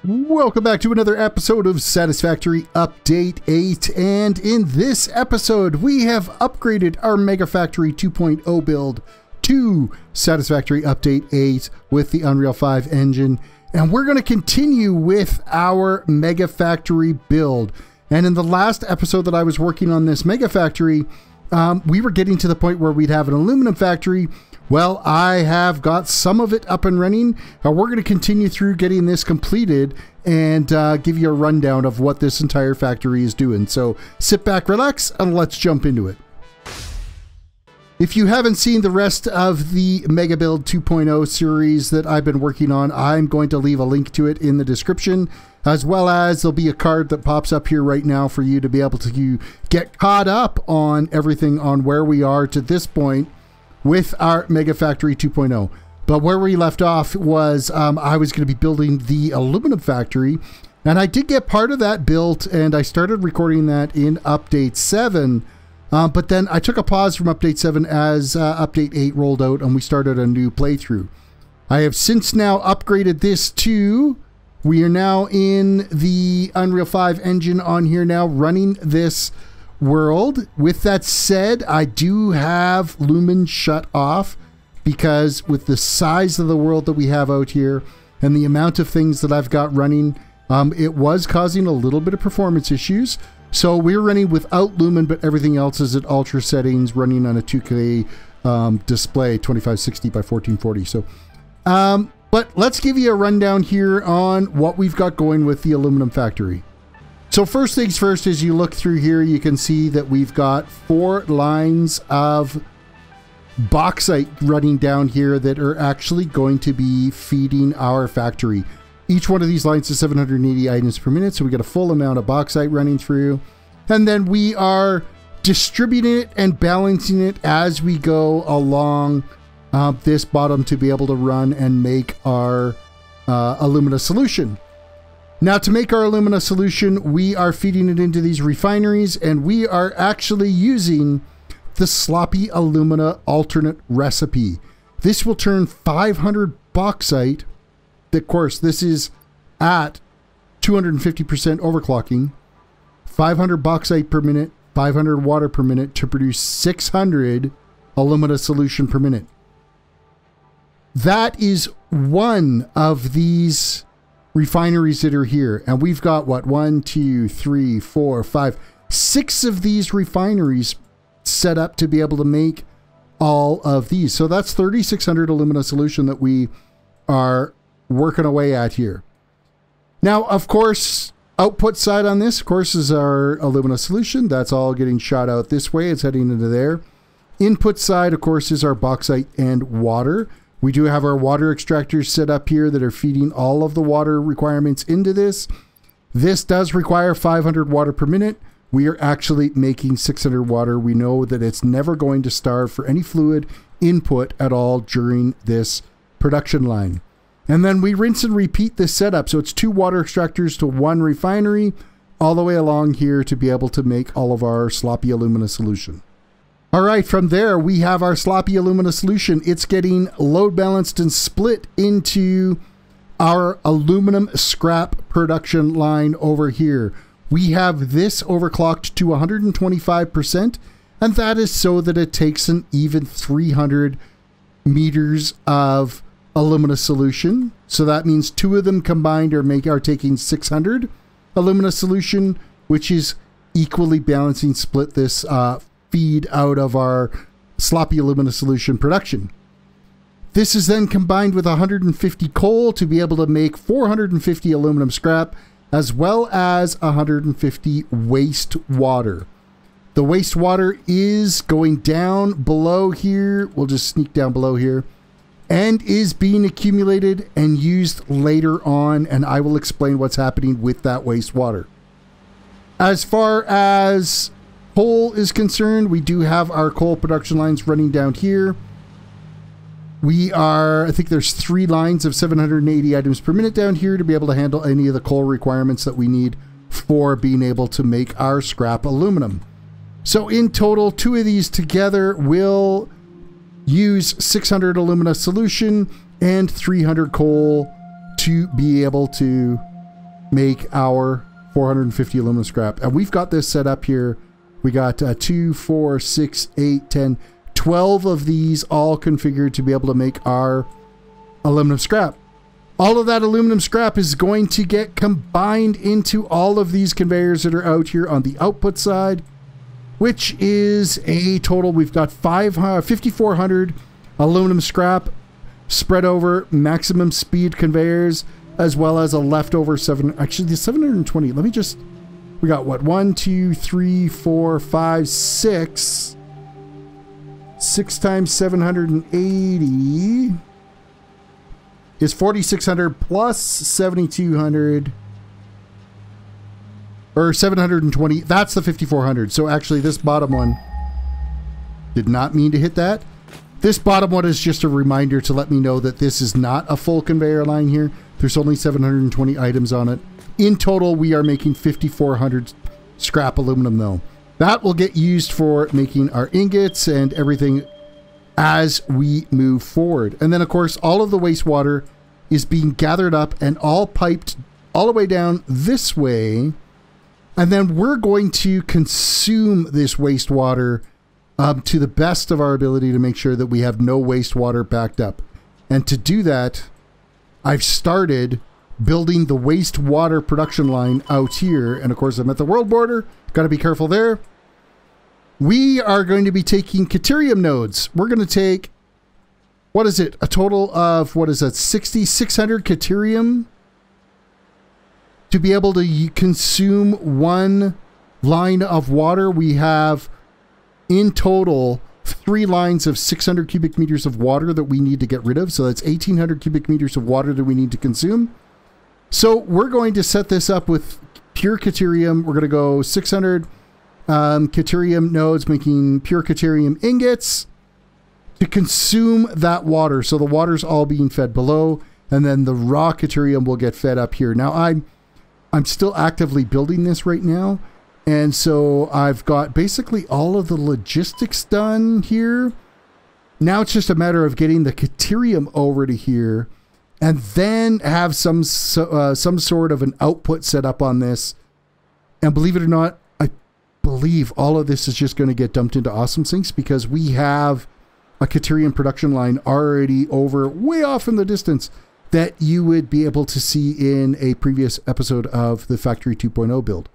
Welcome back to another episode of Satisfactory Update 8, and in this episode we have upgraded our Mega Factory 2.0 build to Satisfactory Update 8 with the Unreal 5 engine, and we're going to continue with our Mega Factory build. And in the last episode that I was working on this Mega Factory, we were getting to the point where we'd have an aluminum factory. Well, I have got some of it up and running. We're going to continue through getting this completed and give you a rundown of what this entire factory is doing. So sit back, relax, and let's jump into it. If you haven't seen the rest of the Mega Build 2.0 series that I've been working on, I'm going to leave a link to it in the description, as well as there'll be a card that pops up here right now for you to be able to get caught up on everything on where we are to this point with our Mega Factory 2.0. But where we left off was I was going to be building the aluminum factory, and I did get part of that built, and I started recording that in Update 7, but then I took a pause from Update 7 as Update 8 rolled out and we started a new playthrough. I have since now upgraded this to, we are now in the Unreal 5 engine on here now running this world. With that said, I do have Lumen shut off because with the size of the world that we have out here and the amount of things that I've got running, it was causing a little bit of performance issues. So we're running without Lumen, but everything else is at ultra settings, running on a 2K display, 2560 by 1440. So, but let's give you a rundown here on what we've got going with the aluminum factory. So first things first, as you look through here, you can see that we've got 4 lines of bauxite running down here that are actually going to be feeding our factory. Each one of these lines is 780 items per minute, so we get a full amount of bauxite running through. And then we are distributing it and balancing it as we go along this bottom to be able to run and make our Alumina Solution. Now, to make our Alumina Solution, we are feeding it into these refineries, and we are actually using the sloppy alumina alternate recipe. This will turn 500 bauxite. Of course, this is at 250% overclocking, 500 bauxite per minute, 500 water per minute to produce 600 Alumina Solution per minute. That is one of these refineries that are here, and we've got what, 1, 2, 3, 4, 5, 6 of these refineries set up to be able to make all of these. So that's 3,600 Alumina Solution that we are working away at here. Now, of course, output side on this, of course, is our Alumina Solution. That's all getting shot out this way. It's heading into there. Input side, of course, is our bauxite and water. We do have our water extractors set up here that are feeding all of the water requirements into this. This does require 500 water per minute. We are actually making 600 water. We know that it's never going to starve for any fluid input at all during this production line. And then we rinse and repeat this setup. So it's 2 water extractors to 1 refinery all the way along here to be able to make all of our sloppy Alumina Solution. All right, from there, we have our sloppy Alumina Solution. It's getting load balanced and split into our aluminum scrap production line over here. We have this overclocked to 125%, and that is so that it takes an even 300 meters of Alumina Solution. So that means 2 of them combined are taking 600 Alumina Solution, which is equally balancing split this feed out of our sloppy Alumina Solution production. This is then combined with 150 coal to be able to make 450 aluminum scrap, as well as 150 waste water. The waste water is going down below here. We'll just sneak down below here, and is being accumulated and used later on, and I will explain what's happening with that waste water. As far as coal is concerned, we do have our coal production lines running down here. I think there's 3 lines of 780 items per minute down here to be able to handle any of the coal requirements that we need for being able to make our scrap aluminum. So in total, 2 of these together will use 600 Alumina Solution and 300 coal to be able to make our 450 aluminum scrap. And we've got this set up here. We got 2, 4, 6, 8, 10, 12 of these all configured to be able to make our aluminum scrap. All of that aluminum scrap is going to get combined into all of these conveyors that are out here on the output side, which is a total. We've got 5,400 aluminum scrap spread over maximum speed conveyors, as well as a leftover the 720. Let me just, we got what, 1, 2, 3, 4, 5, 6. 6 times 780 is 4,600 plus 7,200, or 720. That's the 5,400. So actually this bottom one did not mean to hit that. This bottom one is just a reminder to let me know that this is not a full conveyor line here. There's only 720 items on it. In total, we are making 5,400 scrap aluminum though. That will get used for making our ingots and everything as we move forward. And then of course, all of the wastewater is being gathered up and all piped all the way down this way. And then we're going to consume this wastewater to the best of our ability to make sure that we have no wastewater backed up. And to do that, I've started building the wastewater production line out here. And of course, I'm at the world border. Got to be careful there. We are going to be taking Caterium nodes. We're going to take, what is it? A total of, what is that? 6,600 Caterium to be able to consume one line of water. We have in total 3 lines of 600 cubic meters of water that we need to get rid of. So that's 1,800 cubic meters of water that we need to consume. So we're going to set this up with pure Caterium. We're going to go 600 Caterium nodes, making pure Caterium ingots to consume that water. So the water's all being fed below, and then the raw Caterium will get fed up here. Now I'm still actively building this right now, and so I've got basically all of the logistics done here. Now it's just a matter of getting the Caterium over to here, and then have some sort of an output set up on this. And believe it or not, I believe all of this is just going to get dumped into Awesome Sinks, because we have a Caterium production line already over way off in the distance that you would be able to see in a previous episode of the Factory 2.0 build.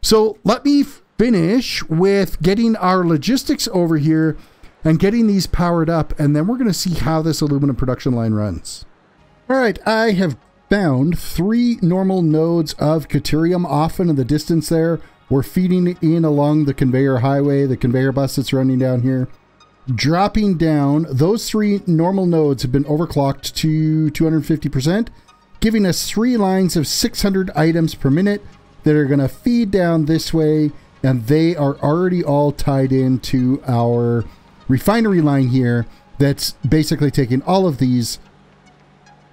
So let me finish with getting our logistics over here and getting these powered up, and then we're going to see how this aluminum production line runs. All right, I have found 3 normal nodes of Caterium off in the distance there. We're feeding it in along the conveyor highway, the conveyor bus that's running down here. Dropping down, those 3 normal nodes have been overclocked to 250%, giving us 3 lines of 600 items per minute that are going to feed down this way, and they are already all tied into our refinery line here that's basically taking all of these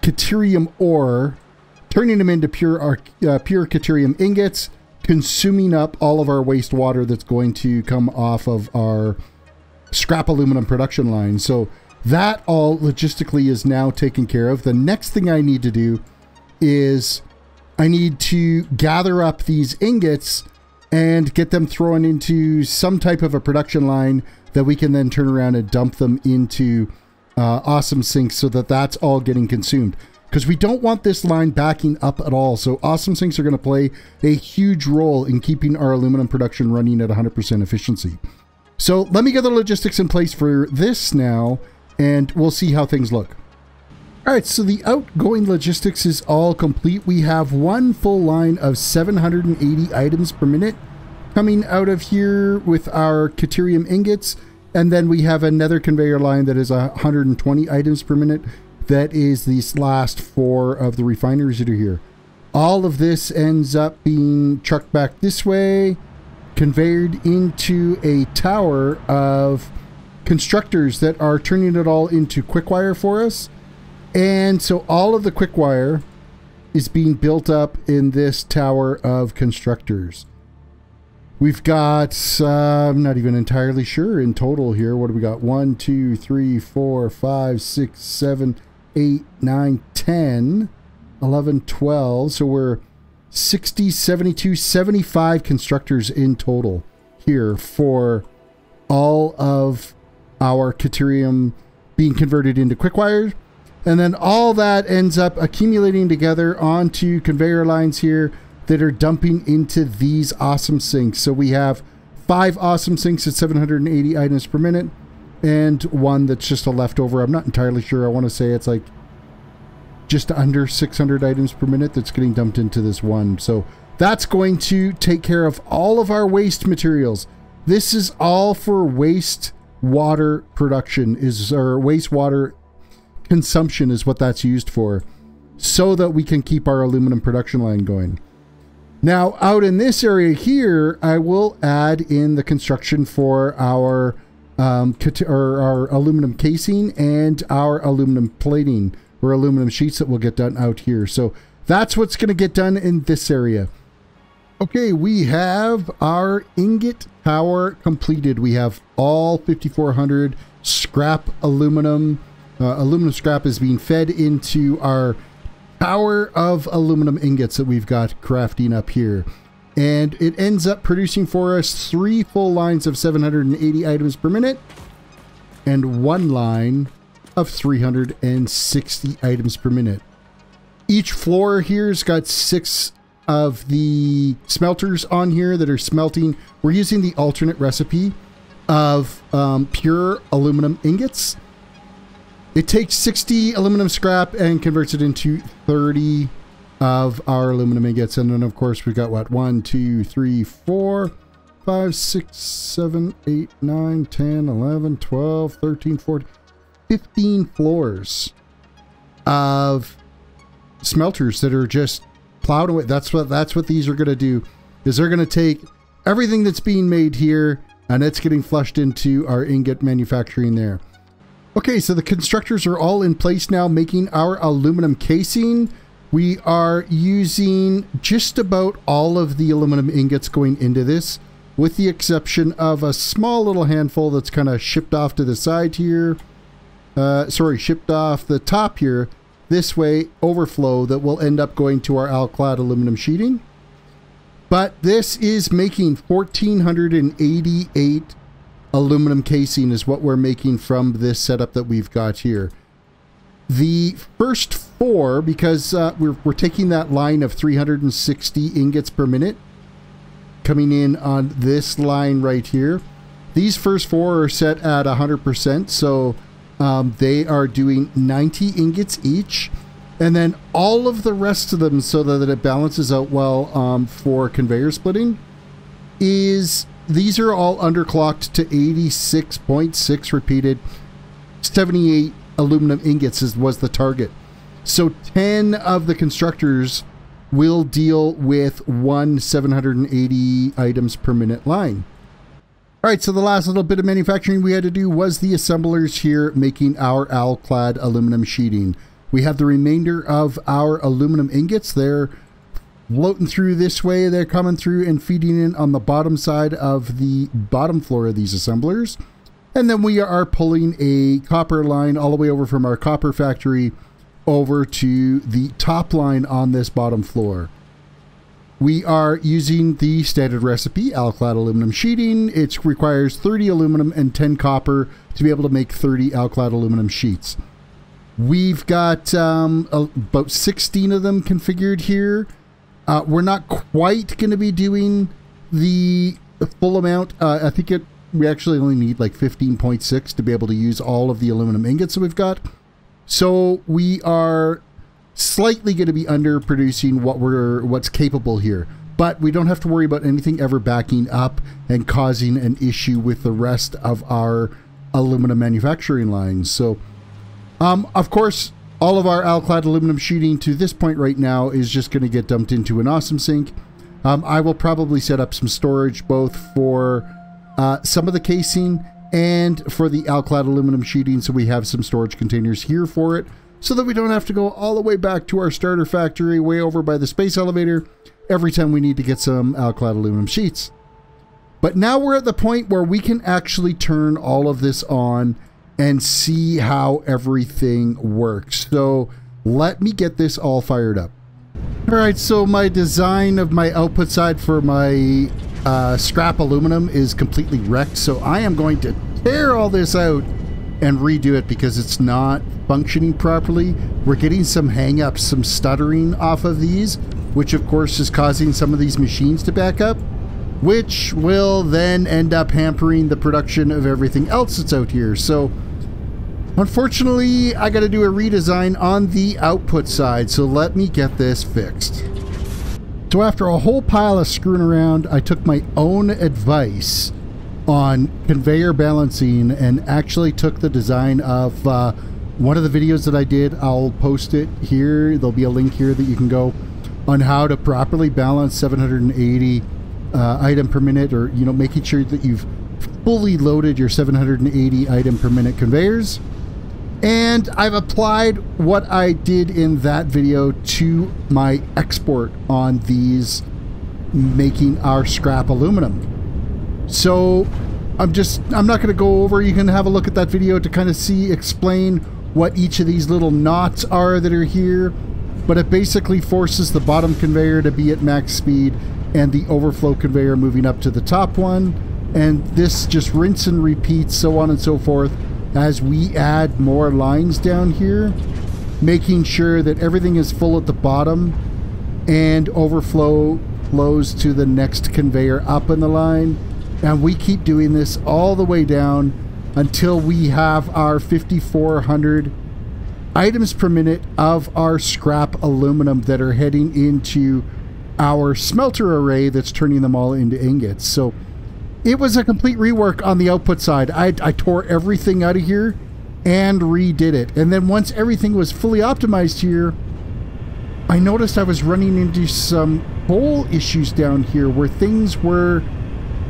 Caterium ore, turning them into pure Caterium ingots, consuming up all of our wastewater that's going to come off of our scrap aluminum production line. So that all logistically is now taken care of. The next thing I need to do is I need to gather up these ingots and get them thrown into some type of a production line that we can then turn around and dump them into Awesome Sinks, so that that's all getting consumed, because we don't want this line backing up at all. So Awesome Sinks are going to play a huge role in keeping our aluminum production running at 100% efficiency. So let me get the logistics in place for this now, and we'll see how things look. All right, so the outgoing logistics is all complete. We have 1 full line of 780 items per minute coming out of here with our Caterium ingots. And then we have another conveyor line that is 120 items per minute. That is these last 4 of the refineries that are here. All of this ends up being trucked back this way, conveyed into a tower of constructors that are turning it all into quick wire for us. And so all of the quick wire is being built up in this tower of constructors. We've got, I'm not even entirely sure in total here. What do we got? 1, 2, 3, 4, 5, 6, 7, 8, 9, 10, 11, 12. So we're 60, 72, 75 constructors in total here for all of our Caterium being converted into quick wires. And then all that ends up accumulating together onto conveyor lines here that are dumping into these awesome sinks. So we have 5 awesome sinks at 780 items per minute and one that's just a leftover. I'm not entirely sure. I want to say it's like just under 600 items per minute that's getting dumped into this one. So that's going to take care of all of our waste materials. This is all for waste water production, or wastewater consumption is what that's used for, so that we can keep our aluminum production line going. Now, out in this area here, I will add in the construction for our aluminum casing and our aluminum plating, or aluminum sheets that will get done out here. So that's what's going to get done in this area. Okay, we have our ingot tower completed. We have all 5,400 scrap aluminum. Aluminum scrap is being fed into our tower of aluminum ingots that we've got crafting up here. And it ends up producing for us 3 full lines of 780 items per minute and 1 line of 360 items per minute. Each floor here's got 6 of the smelters on here that are smelting. We're using the alternate recipe of pure aluminum ingots. It takes 60 aluminum scrap and converts it into 30 of our aluminum ingots. And then of course we've got what, 1, 2, 3, 4, 5, 6, 7, 8, 9, 10, 11, 12, 13, 14, 15 floors of smelters that are just plowed away. That's what these are going to do, is they're going to take everything that's being made here and it's getting flushed into our ingot manufacturing there. Okay, so the constructors are all in place now, making our aluminum casing. We are using just about all of the aluminum ingots going into this, with the exception of a small little handful that's kind of shipped off to the side here. Shipped off the top here, this way, overflow, that will end up going to our Alclad aluminum sheeting. But this is making 1,488 aluminum casing is what we're making from this setup that we've got here. The first 4, because we're taking that line of 360 ingots per minute, coming in on this line right here. These first 4 are set at 100%, so they are doing 90 ingots each. And then all of the rest of them, so that it balances out well for conveyor splitting, is these are all underclocked to 86.6 repeated. 78 aluminum ingots was the target. So 10 of the constructors will deal with 1 780 items per minute line. All right, so the last little bit of manufacturing we had to do was the assemblers here making our Alclad aluminum sheeting. We have the remainder of our aluminum ingots. They're floating through this way. They're coming through and feeding in on the bottom side of the bottom floor of these assemblers. And then we are pulling a copper line all the way over from our copper factory over to the top line on this bottom floor. We are using the standard recipe, Alclad aluminum sheeting. It requires 30 aluminum and 10 copper to be able to make 30 Alclad aluminum sheets. We've got about 16 of them configured here. We're not quite going to be doing the full amount. I think we actually only need like 15.6 to be able to use all of the aluminum ingots that we've got. So we are slightly going to be underproducing what's capable here, but we don't have to worry about anything ever backing up and causing an issue with the rest of our aluminum manufacturing lines. So of course, all of our Alclad aluminum sheeting to this point right now is just going to get dumped into an awesome sink. I will probably set up some storage both for some of the casing and for the Alclad aluminum sheeting, so we have some storage containers here for it, so that we don't have to go all the way back to our starter factory way over by the space elevator every time we need to get some Alclad aluminum sheets. But now we're at the point where we can actually turn all of this on and see how everything works. So let me get this all fired up. Alright, so my design of my output side for my scrap aluminum is completely wrecked, so I am going to tear all this out and redo it because it's not functioning properly. We're getting some hang-ups, some stuttering off of these, which of course is causing some of these machines to back up, which will then end up hampering the production of everything else that's out here. So unfortunately, I got to do a redesign on the output side, so let me get this fixed. So after a whole pile of screwing around, I took my own advice on conveyor balancing and actually took the design of one of the videos that I did. I'll post it here. There'll be a link here that you can go on how to properly balance 780 item per minute, or, you know, making sure that you've fully loaded your 780 item per minute conveyors. And I've applied what I did in that video to my export on these, making our scrap aluminum. So I'm not going to go over. You can have a look at that video to kind of explain what each of these little knots are that are here. But it basically forces the bottom conveyor to be at max speed and the overflow conveyor moving up to the top one. And this just rinse and repeats, so on and so forth, as we add more lines down here, making sure that everything is full at the bottom and overflow flows to the next conveyor up in the line. And we keep doing this all the way down until we have our 5,400 items per minute of our scrap aluminum that are heading into our smelter array that's turning them all into ingots. So it was a complete rework on the output side. I tore everything out of here and redid it. And then once everything was fully optimized here, I noticed I was running into some coal issues down here where things were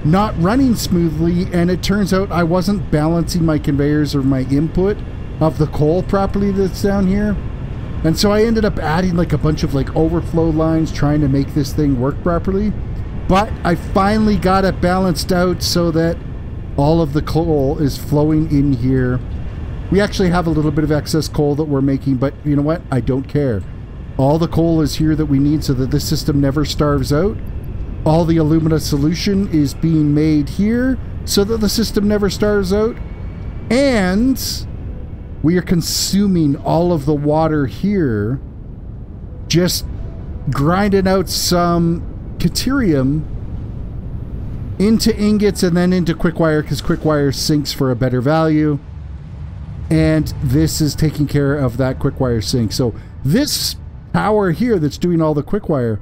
not running smoothly, and it turns out I wasn't balancing my conveyors or my input of the coal properly that's down here. And so I ended up adding like a bunch of like overflow lines trying to make this thing work properly. But I finally got it balanced out so that all of the coal is flowing in here. We actually have a little bit of excess coal that we're making, but you know what? I don't care. All the coal is here that we need so that this system never starves out. All the Alumina Solution is being made here so that the system never starves out. And we are consuming all of the water here, just grinding out some deuterium into ingots and then into quick-wire, because quick-wire sinks for a better value. And this is taking care of that quick-wire sink. So this power here that's doing all the quick-wire,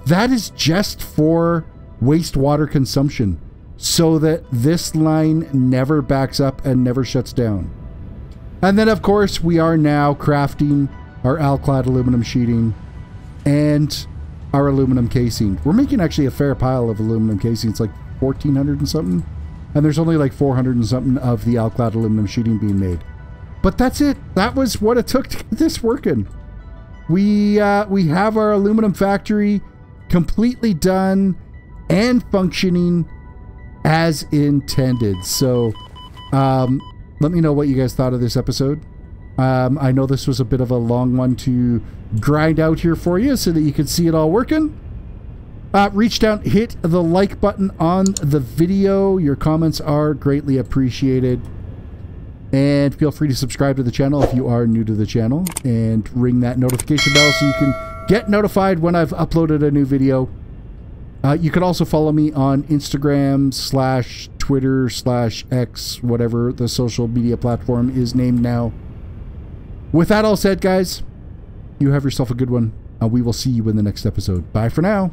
that is just for wastewater consumption, so that this line never backs up and never shuts down. And then of course we are now crafting our Alclad aluminum sheeting and our aluminum casing. We're making actually a fair pile of aluminum casing. It's like 1,400 and something, and there's only like 400 and something of the Alclad aluminum sheeting being made. But that's it. That was what it took to get this working. We have our aluminum factory completely done and functioning as intended. So let me know what you guys thought of this episode. I know this was a bit of a long one to grind out here for you so that you could see it all working. Reach down, hit the like button on the video. Your comments are greatly appreciated. And feel free to subscribe to the channel if you are new to the channel, and ring that notification bell so you can get notified when I've uploaded a new video. You can also follow me on Instagram / Twitter / X, whatever the social media platform is named now. With that all said, guys, you have yourself a good one. We will see you in the next episode. Bye for now.